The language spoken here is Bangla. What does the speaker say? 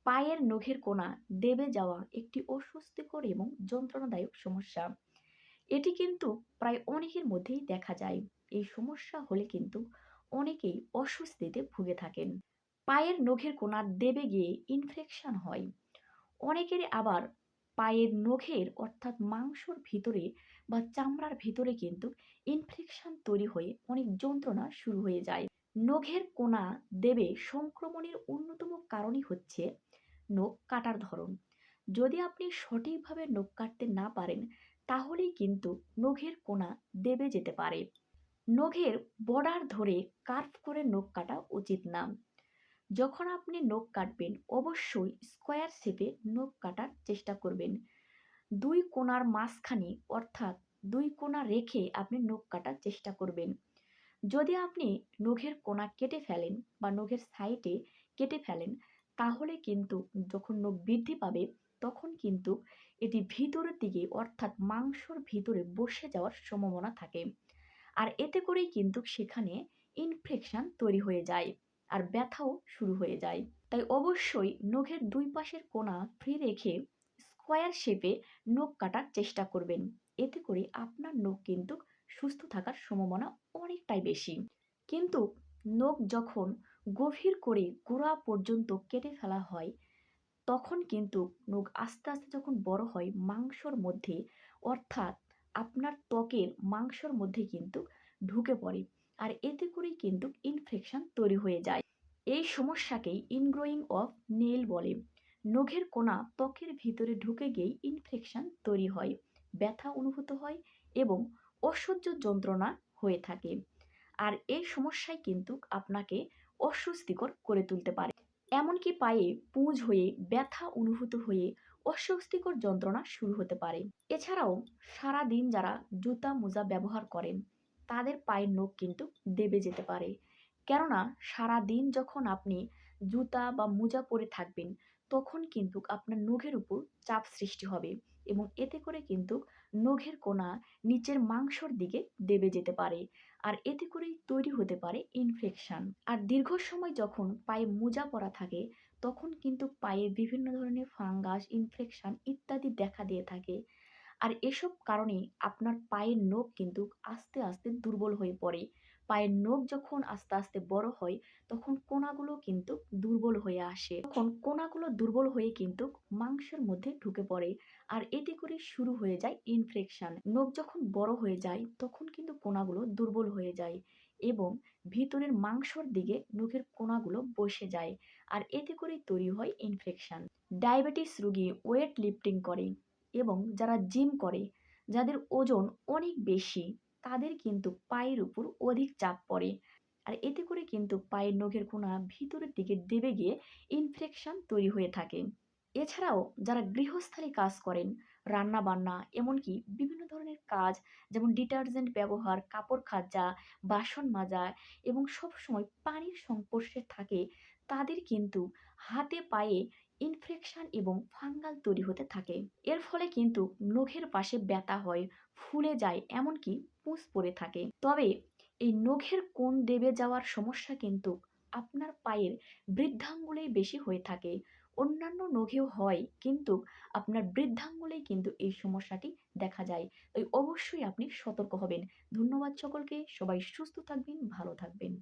পায়ের নখের কোনা দেবে যাওয়া একটি অস্বস্তিকর এবং যন্ত্রণাদায়ক সমস্যা। এটি কিন্তু প্রায় অনেকের মধ্যেই দেখা যায়। এই সমস্যা হলে কিন্তু অনেকেই অস্বস্তিতে ভুগে থাকেন। পায়ের নখের কোনা দেবে গিয়ে ইনফেকশন হয়। অনেকের আবার পায়ের নখের অর্থাৎ মাংসর ভিতরে বা চামড়ার ভিতরে কিন্তু ইনফেকশন তৈরি হয়ে অনেক যন্ত্রণা শুরু হয়ে যায়। নখের কোনা দেবে সংক্রমণের অন্যতম কারণই হচ্ছে নখ কাটার ধরন। যদি আপনি সঠিকভাবে নখ কাটতে না পারেন তাহলেই কিন্তু নখের কোনা দেবে যেতে পারে। নখের বর্ডার ধরে কার্ভ করে নখ কাটা উচিত না। যখন আপনি নখ কাটবেন অবশ্যই স্কোয়ার শেপে নখ কাটার চেষ্টা করবেন। দুই কোণার মাঝখানে অর্থাৎ দুই কোণা রেখে আপনি নখ কাটার চেষ্টা করবেন। যদি আপনি নখের কোণা কেটে ফেলেন বা নখের সাইডে কেটে ফেলেন তাহলে কিন্তু যখন নখ বৃদ্ধি পাবে তখন কিন্তু এটি ভিতরের দিকে অর্থাৎ মাংসর ভিতরে বসে যাওয়ার সম্ভাবনা থাকে। আর এতে করেই কিন্তু সেখানে ইনফেকশন তৈরি হয়ে যায় আর ব্যথাও শুরু হয়ে যায়। তাই অবশ্যই নখের দুই পাশের কোণা ফ্রি রেখে স্কোয়ার শেপে নখ কাটার চেষ্টা করবেন। এতে করে আপনার নখ কিন্তু সুস্থ থাকার সম্ভাবনা অনেকটাই বেশি। কিন্তু নখ যখন গভীর করে গোড়া পর্যন্ত কেটে ফেলা হয় তখন কিন্তু নখ আস্তে আস্তে যখন বড় হয় মাংসর মধ্যে অর্থাৎ আপনার ত্বকের মাংসর মধ্যে কিন্তু ঢুকে পড়ে। আর এতে করেই কিন্তু ইনফেকশন তৈরি হয়ে যায়। এই সমস্যাকেই ইনগ্রোয়িং অফ নেইল বলে। নখের কোনা ত্বকের ভিতরে ঢুকে গিয়েই ইনফেকশন তৈরি হয়, ব্যথা অনুভূত হয় এবং অসহ্য যন্ত্রণা হয়ে থাকে। আর এই সমস্যাই কিন্তু আপনাকে অস্বস্তিকর করে তুলতে পারে। এমনকি পায়ে পুঁজ হয়ে ব্যথা অনুভূত হয়ে অস্বস্তিকর যন্ত্রণা শুরু হতে পারে। এছাড়াও সারা দিন যারা জুতা মোজা ব্যবহার করেন তাদের পায়ের নখ কিন্তু দেবে যেতে পারে। কেননা সারা দিন যখন আপনি জুতা বা মোজা পরে থাকবেন তখন কিন্তু আপনার নখের উপর চাপ সৃষ্টি হবে এবং এতে করে কিন্তু নখের কোনা নিচের মাংসর দিকে দেবে যেতে পারে। আর এতে করেই তৈরি হতে পারে ইনফেকশন। আর দীর্ঘ সময় যখন পায়ে মোজা পরা থাকে তখন কিন্তু পায়ে বিভিন্ন ধরনের ফাঙ্গাস ইনফেকশন ইত্যাদি দেখা দিয়ে থাকে। আর এসব কারণে আপনার পায়ের নখ কিন্তু আস্তে আস্তে দুর্বল হয়ে পড়ে। পায়ের নখ যখন আস্তে আস্তে বড় হয় তখন কোনাগুলো কিন্তু দুর্বল হয়ে আসে। তখন কোনাগুলো দুর্বল হয়ে কিন্তু মাংসের মধ্যে ঢুকে পড়ে। আর এতে করে শুরু হয়ে যায় ইনফেকশন। নখ যখন বড় হয়ে যায় তখন কিন্তু কোনাগুলো দুর্বল হয়ে যায় এবং ভিতরের মাংসর দিকে নখের কোনাগুলো বসে যায়। আর এতে করেই তৈরি হয় ইনফেকশন। ডায়াবেটিস রোগী ওয়েট লিফটিং করে এবং যারা জিম করে যাদের ওজন অনেক বেশি তাদের কিন্তু পায়ের উপর অধিক চাপ পড়ে। আর এতে করে কিন্তু পায়ের নখের কোনা ভিতরের দিকে দেবে গিয়ে ইনফেকশন তৈরি হয়ে থাকে। এছাড়াও যারা গৃহস্থালী কাজ করেন রান্না বান্না এমনকি বিভিন্ন ধরনের কাজ যেমন ডিটারজেন্ট ব্যবহার কাপড় কাচা বাসন মাজা এবং সবসময় পানির সংস্পর্শে থাকে তাদের কিন্তু হাতে পায়ে ইনফেকশন এবং ফাঙ্গাল তৈরি হতে থাকে। এর ফলে কিন্তু নখের পাশে ব্যথা হয়, ফুলে যায়, এমনকি পুঁজ পড়ে থাকে। তবে এই নখের কোণ দেবে যাওয়ার সমস্যা কিন্তু আপনার পায়ের বৃদ্ধাঙ্গুলেই বেশি হয়ে থাকে। অন্যান্য নখেও হয় কিন্তু আপনার বৃদ্ধাঙ্গুলেই কিন্তু এই সমস্যাটি দেখা যায়। তাই অবশ্যই আপনি সতর্ক হবেন। ধন্যবাদ সকলকে। সবাই সুস্থ থাকবেন, ভালো থাকবেন।